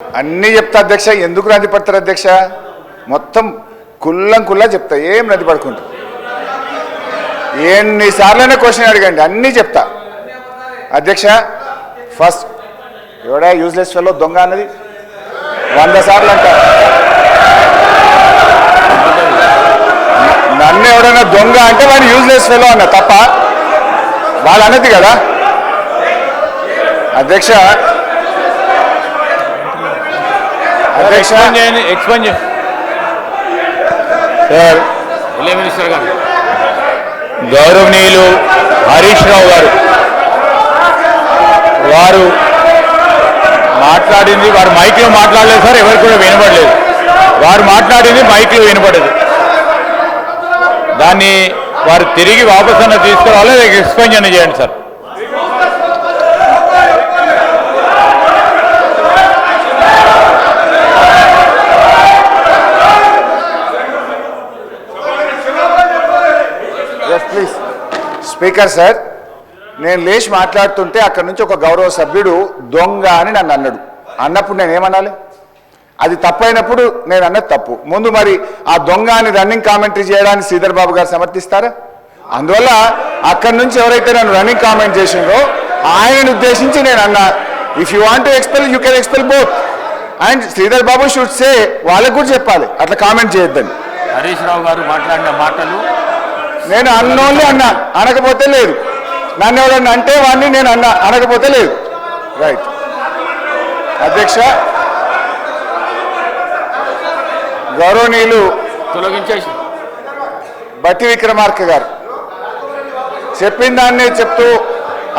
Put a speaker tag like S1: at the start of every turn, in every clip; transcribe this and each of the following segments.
S1: అన్నీ చెప్తా అధ్యక్ష. ఎందుకు రద్దు పడతారు అధ్యక్ష? మొత్తం కుల్లా చెప్తా, ఏం రద్దు పడుకుంటా. ఎన్నిసార్లైనా క్వశ్చన్ అడగండి, అన్నీ చెప్తా అధ్యక్ష. ఫస్ట్ ఎవడా యూజ్లెస్ ఫెలో దొంగ అన్నది 100 సార్లు అంట. నన్ను ఎవడైనా దొంగ అంటే వాడు యూజ్లెస్ ఫెలో అన్న తప్ప వాళ్ళు అన్నది కదా అధ్యక్ష. అధ్యక్ష
S2: సార్, మినిస్టర్ గారు గౌరవనీయులు హరీష్ రావు గారు వారు మాట్లాడింది, వారు మైక్లో మాట్లాడలేదు సార్, ఎవరికి కూడా వినపడలేదు. వారు మాట్లాడింది మైక్లో వినపడదు. దాన్ని వారు తిరిగి వాపసు అన్న తీసుకురావాలి, ఎక్స్పెన్షన్ చేయండి సార్.
S1: ప్లీజ్ స్పీకర్ సార్, నేను లేచి మాట్లాడుతుంటే అక్కడి నుంచి ఒక గౌరవ సభ్యుడు దొంగ అని నన్ను అన్నాడు. అన్నప్పుడు నేనేమనాలి? అది తప్పైనప్పుడు నేను అన్నది తప్పు. ముందు మరి ఆ దొంగ అని రన్నింగ్ కామెంటరీ చేయడానికి శ్రీధర్ బాబు గారు సమర్థిస్తారా? అందువల్ల అక్కడి నుంచి ఎవరైతే నన్ను రన్నింగ్ కామెంట్ చేసిండ్రో ఆయనను ఉద్దేశించి నేను అన్నా, if you want to expel you can expel both. And Sridhar Babu should say, వాళ్ళకు కూడా చెప్పాలి అట్లా కామెంట్ చేయొద్దని.
S2: హరీష్ రావు గారు మాట్లాడిన మాటలు
S1: నేను అన్నోన్లీ అన్నా, అనకపోతే లేదు. నన్ను ఎవరన్నా అంటే వాడిని నేను అన్నా, అనకపోతే లేదు. రైట్ అధ్యక్ష. గౌరవనీయులు
S2: తొలగించేసి
S1: బట్టి విక్రమార్క గారు చెప్పిన దాన్ని చెప్తూ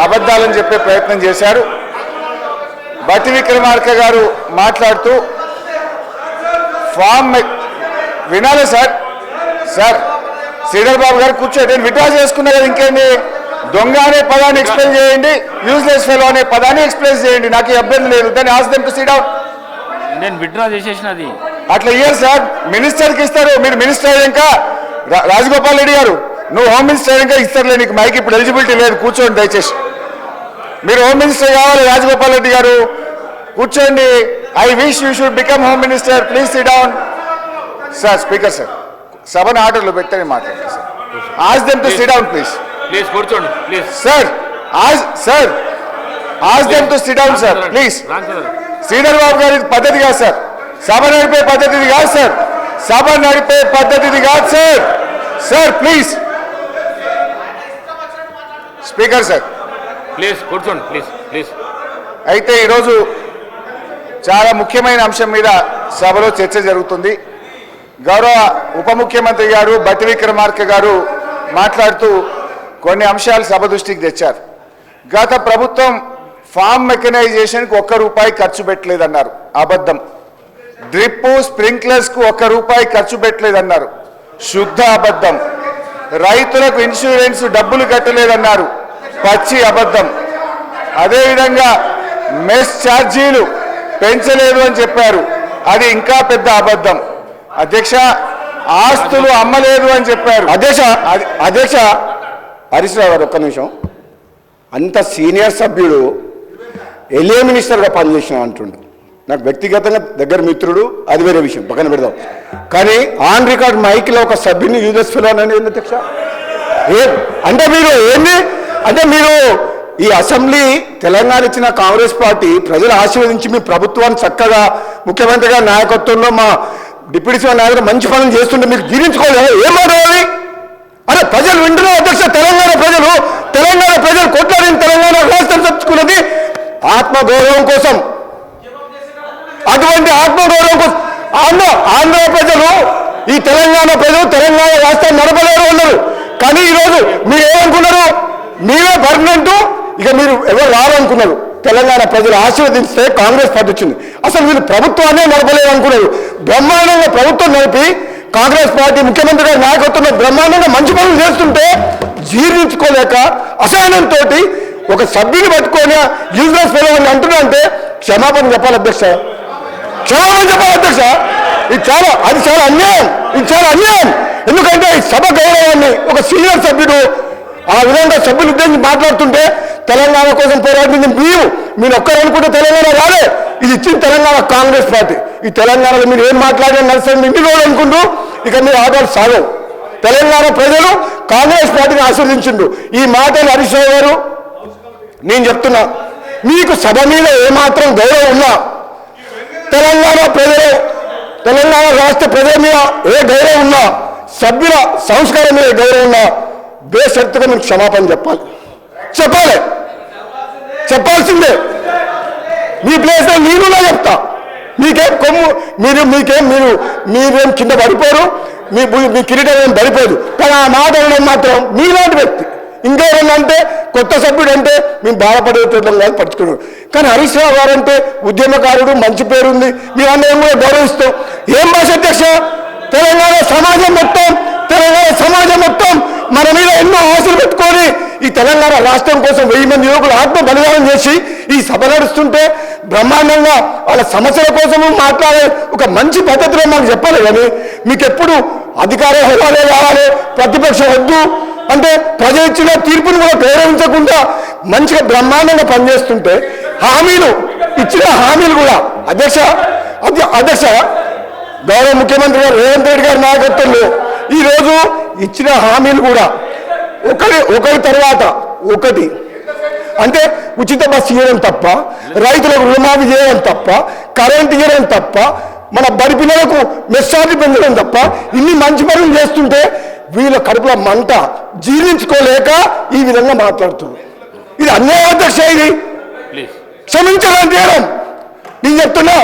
S1: అబద్ధాలని చెప్పే ప్రయత్నం చేశారు. బట్టి విక్రమార్క గారు మాట్లాడుతూ ఫామ్ వినాలి సార్. సార్ శ్రీధర్ బాబు గారు కూర్చోండి, నేను విడ్రా చేసుకున్నా కదా, ఇంకేంటి? దొంగ అనే పదాన్ని ఎక్స్ప్లెయిన్ చేయండి, యూజ్లెస్ ఫెలో అనే పదాన్ని ఎక్స్ప్లెయిన్ చేయండి, నాకు ఇబ్బంది లేదు. దాన్ని ask them to sit down.
S2: నేను విడ్రా చేసేసినది
S1: అట్లా ఇయ్యారు సార్, మినిస్టర్కి ఇస్తారు. మీరు మినిస్టర్ అయ్యాక రాజగోపాల్ రెడ్డి గారు, నువ్వు హోమ్ మినిస్టర్ అయ్యాక ఇస్తారులే, నీకు మైక్ ఇప్పుడు ఎలిజిబిలిటీ లేదు, కూర్చోండి దయచేసి. మీరు హోమ్ మినిస్టర్ కావాలి రాజగోపాల్ రెడ్డి గారు, కూర్చోండి. I wish you should become home minister, please sit down. Sir speaker sir, సభను ఆర్డర్లో పెట్టని మాట్లాడండి sir. Ask them to sit down please.
S2: Please కూర్చోండి please.
S1: Sir ask them to sit down sir please. Sridhar Babu గారి పద్ధతి కాదు సార్, సభ నడిపే పద్ధతిది కాదు సార్, సభ నడిపే పద్ధతిది కాదు sir. Sir please speaker sir
S2: please కూర్చోండి ప్లీజ్ ప్లీజ్.
S1: అయితే ఈరోజు చాలా ముఖ్యమైన అంశం మీద సభలో చర్చ జరుగుతుంది. గౌరవ ఉప ముఖ్యమంత్రి గారు బట్టి విక్రమార్క గారు మాట్లాడుతూ కొన్ని అంశాలు సభ దృష్టికి తెచ్చారు. గత ప్రభుత్వం ఫామ్ మెకనైజేషన్కి ₹1 ఖర్చు పెట్టలేదన్నారు, అబద్ధం. డ్రిప్ స్ప్రింక్లర్స్కు ₹1 ఖర్చు పెట్టలేదన్నారు, శుద్ధ అబద్ధం. రైతులకు ఇన్సూరెన్స్ డబ్బులు కట్టలేదన్నారు, పచ్చి అబద్ధం. అదేవిధంగా మెస్ ఛార్జీలు పెంచలేదు అని చెప్పారు, అది ఇంకా పెద్ద అబద్ధం. అధ్యక్ష, ఆస్తులు అమ్మలేదు అని చెప్పారు.
S3: అధ్యక్ష హరీష్ రావు గారు ఒక్క నిమిషం. అంత సీనియర్ సభ్యుడు ఎల్ఏ మినిస్టర్గా పనిచేసిన అంటుండు. నాకు వ్యక్తిగతంగా దగ్గర మిత్రుడు, అది వేరే విషయం, పక్కన పెడదాం. కానీ ఆన్ రికార్డ్ మైక్లో ఒక సభ్యుని యూజెస్ ఫెలో అనేది ఏంది అధ్యక్ష? అంటే మీరు ఏంది అంటే మీరు ఈ అసెంబ్లీ తెలంగాణ ఇచ్చిన కాంగ్రెస్ పార్టీ ప్రజలు ఆశీర్వదించి మీ ప్రభుత్వాన్ని చక్కగా ముఖ్యమంత్రి గారి నాయకత్వంలో మా డిప్యూటీ సీఎం నాయకులు మంచి పనులు చేస్తుంటే మీకు జీర్ణించుకోలేదు. ఏం మాట్లాడాలి? అరే ప్రజలు వింటున్నారు అధ్యక్ష. తెలంగాణ ప్రజలు కొట్లాడిన తెలంగాణ రాష్ట్రం తెచ్చుకున్నది ఆత్మగౌరవం కోసం. అటువంటి ఆత్మగౌరవం కోసం ఆంధ్ర ప్రజలు, ఈ తెలంగాణ ప్రజలు తెలంగాణ రాష్ట్రం నడపలేరు ఉన్నారు. కానీ ఈరోజు మీరు ఏమనుకున్నారు? మీరే పర్మనెంట్, ఇక మీరు ఎవరు రారనుకున్నారు. తెలంగాణ ప్రజలు ఆశీర్వదిస్తే కాంగ్రెస్ పార్టీ వచ్చింది. అసలు వీళ్ళు ప్రభుత్వాన్ని నడపలేరు అనుకున్నారు. బ్రహ్మాండంగా ప్రభుత్వం నడిపి కాంగ్రెస్ పార్టీ ముఖ్యమంత్రి గారి నాయకత్వంలో బ్రహ్మాండంగా మంచి పనులు చేస్తుంటే జీర్ణించుకోలేక అసహనంతో ఒక సభ్యుని పట్టుకొని యూజ్లెస్ ఫెలో అని అంటున్నా అంటే క్షమాపణ చెప్పాలి అధ్యక్ష, క్షమాపణ చెప్పాలి అధ్యక్ష. ఇది చాలా అన్యాయం. ఎందుకంటే ఈ సభ గౌరవాన్ని ఒక సీనియర్ సభ్యుడు ఆ విధంగా సభ్యులు ఉద్దేశించి మాట్లాడుతుంటే తెలంగాణ కోసం పోరాడింది మీరు ఒక్కరు అనుకుంటే తెలంగాణ రాలే, ఇది ఇచ్చిన తెలంగాణ కాంగ్రెస్ పార్టీ. ఈ తెలంగాణలో మీరు ఏం మాట్లాడినా నడుస్తుంది ఇన్ని రోజులు అనుకుంటూ ఇక మీరు ఆటలు సాగవు. తెలంగాణ ప్రజలు కాంగ్రెస్ పార్టీని ఆశీర్వదించిండు. ఈ మాటలు హరీష్ రావు గారు నేను చెప్తున్నా, మీకు సభ మీద ఏమాత్రం గౌరవం ఉన్నా, తెలంగాణ ప్రజలు తెలంగాణ రాష్ట్ర ప్రజల మీద ఏ గౌరవం ఉన్నా, సభ్యుల సంస్కారం మీద గౌరవం ఉన్నా బేషరతుగా మీకు క్షమాపణ చెప్పాల్సిందే. మీ ప్లేస్లో నేనున్నా చెప్తా. మీకేం కొమ్ము మీరేం కింద పడిపోరు, మీ కిరీటం ఏం పడిపోదు. కానీ ఆ మాట అనడం మాత్రం మీలాంటి వ్యక్తి. ఇంకేమంటే కొత్త సభ్యుడు అంటే మేము బాధపడేటం కాదు, పట్టుకున్నాడు. కానీ హరీష్ రావు గారు అంటే ఉద్యమకారుడు, మంచి పేరుంది, మీరు అందరం కూడా గౌరవిస్తాం. ఏం భాష అధ్యక్ష, తెలంగాణ సమాజం మొత్తం మన మీద ఎన్నో ఆశలు పెట్టుకొని ఈ తెలంగాణ రాష్ట్రం కోసం 1000 మంది యువకులు ఆత్మ బలిదానం చేసి ఈ సభ నడుస్తుంటే బ్రహ్మాండంగా వాళ్ళ సమస్యల కోసము మాట్లాడే ఒక మంచి పద్ధతిలో మాకు చెప్పాలి. కానీ మీకు ఎప్పుడు అధికార హోదాలే కావాలి, ప్రతిపక్షం వద్దు అంటే ప్రజలు ఇచ్చిన తీర్పును కూడా గౌరవించకుండా మంచిగా బ్రహ్మాండంగా పనిచేస్తుంటే ఇచ్చిన హామీలు కూడా అధ్యక్ష గౌరవ ముఖ్యమంత్రి గారు రేవంత్ రెడ్డి గారి నాయకత్వంలో ఈరోజు ఇచ్చిన హామీలు కూడా ఒకరి తర్వాత ఒకటి అంటే ఉచిత బస్సు ఇవ్వడం తప్ప, రైతులకు రుణమాఫీ చేయడం తప్ప, కరెంట్ ఇవ్వడం తప్ప, మన బడి పిల్లలకు మెస్సార్జీ పెంచడం తప్ప ఇన్ని మంచి పనులు చేస్తుంటే వీళ్ళ కడుపుల మంట జీర్ణించుకోలేక ఈ విధంగా మాట్లాడుతుంది. ఇది అన్యాయం అధ్యక్ష. ఇది క్షమించాలని చేయడం. నేను చెప్తున్నా,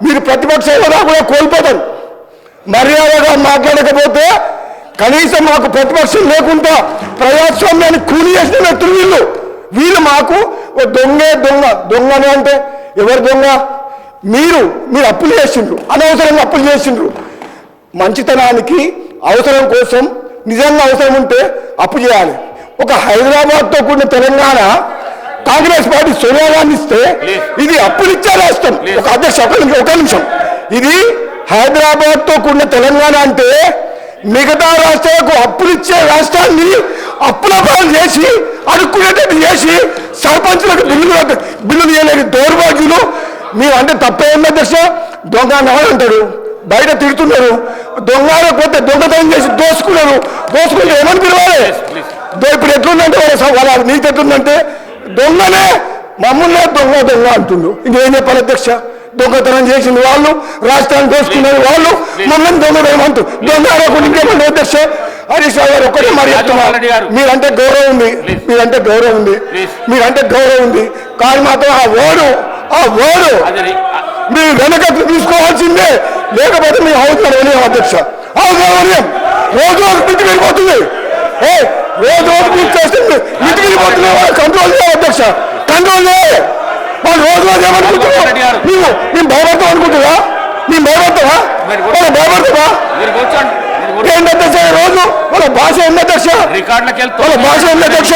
S3: మీరు ప్రతిపక్ష హోదా కూడా కోల్పోతారు. మర్యాదగా మాట్లాడకపోతే కనీసం మాకు ప్రతిపక్షం లేకుండా ప్రజాస్వామ్యాన్ని కూలి చేసిన వ్యక్తులు వీళ్ళు మాకు దొంగని అంటే ఎవరు దొంగ? మీరు అప్పులు చేసిండ్రు, అనవసరంగా అప్పులు చేసిండ్రు. మంచితనానికి అవసరం కోసం నిజంగా అవసరం ఉంటే అప్పు చేయాలి. ఒక హైదరాబాద్తో కూడిన తెలంగాణ కాంగ్రెస్ పార్టీ సోనియా గాంధీ ఇస్తే ఇది అప్పులు ఇచ్చే రాష్ట్రం. ఒక అధ్యక్ష ఒక నిమిషం, ఇది హైదరాబాద్తో కూడిన తెలంగాణ అంటే మిగతా రాష్ట్రాలకు అప్పులు ఇచ్చే రాష్ట్రాన్ని అప్పుల పాలు చేసి అడుక్కునేటట్టు చేసి సర్పంచులకు బిల్లులు చేయలేని దౌర్భాగ్యులు మీరు అంటే తప్పే ఉంది అధ్యక్ష. దొంగ అంటాడు, బయట తిడుతున్నారు, దొంగపోతే దొంగతనం చేసి దోసుకుంటే ఏమని పిలవాలి? ఇప్పుడు ఎట్లుందంటే వాళ్ళ నీతి ఎట్లుందంటే దొంగనే మమ్మల్నే దొంగ అంటుండు. ఇంకేం చెప్పాలి అధ్యక్ష? దొంగతనం చేసిన వాళ్ళు, రాష్ట్రాన్ని దోసుకునే వాళ్ళు మమ్మల్ని దొంగతనం దొంగ ఇంకేమంటే అధ్యక్ష. హరీష్ రావు గారు ఒక్కటే మరి చెప్తున్నారు, మీరంటే గౌరవం ఉంది, కానీ మాత్రం ఆ ఓడు మీరు వెనక తీసుకోవాల్సిందే, లేకపోతే మీ హౌస్ అధ్యక్ష. హౌస్ రోజు మితికి వెళ్ళిపోతుంది, రోజు చేస్తుంది, మితికి వెళ్ళిపోతుంది. కంట్రోల్ చేయాలి అధ్యక్ష, కంట్రోల్ చేయాలి. వాళ్ళు రోజు ఏమనుకుంటున్నారు? మేము భయపడతాం అనుకుంటున్నా? వాళ్ళు భయపడతావా? ఏంటి అధ్యక్ష? రోజు వాళ్ళ భాష ఉంది అధ్యక్ష, వాళ్ళ భాష ఉంది అధ్యక్ష.